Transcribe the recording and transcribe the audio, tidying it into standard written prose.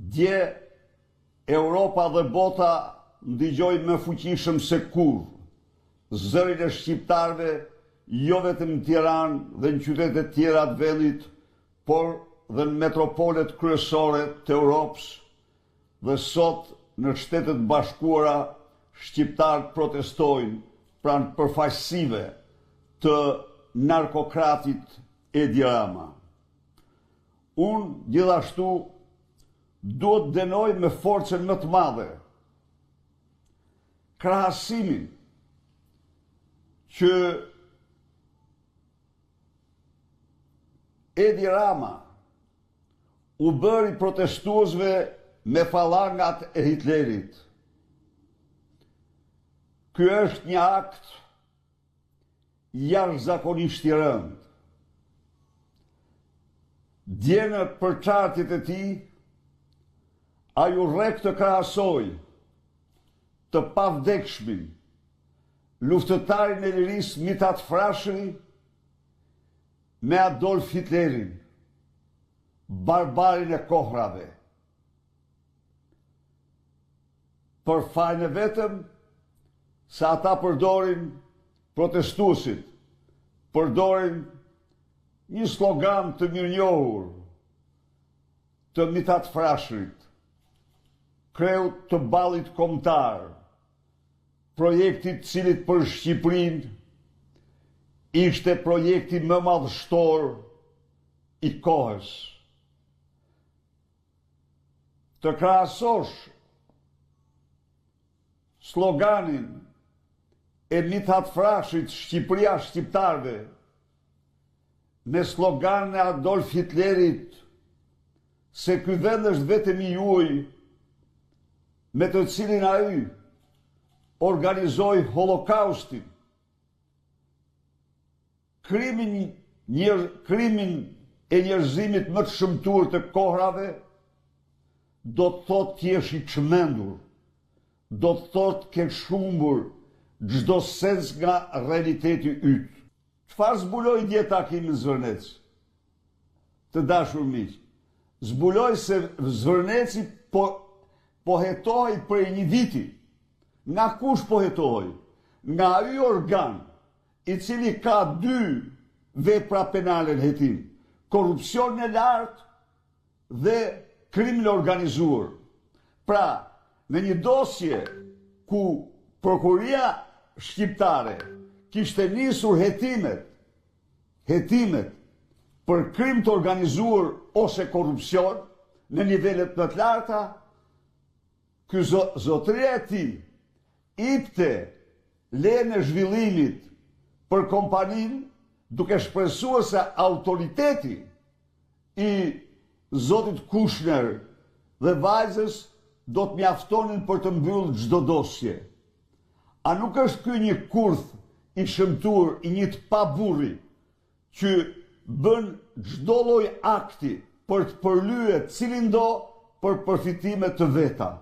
Dje Europa dhe bota ndigjoj më fuqishëm se kur zërin e shqiptarëve, jo vetëm në Tiranë dhe në qytetet tjera të vendit, por dhe në metropolet kryesore të Europës, dhe sot në Shtetet Bashkuara shqiptarët protestojnë pranë përfaqësive të narkokratit Edi Rama. Unë gjithashtu duhet dënoj me forcën më të madhe krahasimin që Edi Rama u bëri protestuesve me falangat e Hitlerit. Ky është një akt jashtëzakonisht i rëndë. Dje në përçartjet e tij, ai u rrek të krahasoj të pavdekshmin luftëtarin e lirisë Mithat Frashëri me Adolf Hitlerin, barbarin e kohrave. Për fajin e vetëm se ata përdorin protestuesit, përdorin një slogan të mirënjohur të Mithat Frashërit, kreu të ballit kombëtar, projektit cilit për Shqipërinë ishte projekti më madhështor i kohës. Të krahasosh sloganin e Mithat Frashërit Shqipëria shqiptarëve me sloganin e Adolf Hitlerit se ky vend është vetëm i juaj, me të cilin ai organizoi Holokaustin, krimin e njerëzimit më të shëmtuar të kohrave, do të thotë t'jesh i çmendur, do të thotë ke humbur çdo sens nga realiteti yt. Çfarë zbuloi dje takimi në Zvërnec? Të dashur miq, zbuloi se Zvërneci po hetohej për një viti. Nga kush po hetohej? Nga ai organ i cili ka 2 vepra penale në hetim: korrupsion e lartë dhe krimin e organizuar. Pra, në një dosje ku prokuria shqiptare kishte nisur hetimet për krim të organizuar ose korrupsion në nivelet më të larta, ky zotëria e tij ipte lejen e zhvillimit për kompaninë, duke shpresuar se autoriteti i zotit Kushner dhe vajzës do të mjaftonin për të mbyllur çdo dosje. A nuk është ky një kurth i shëmtuar, i një të paburri, që bën çdo lloj akti për të përlyer cilin do për përfitime të veta?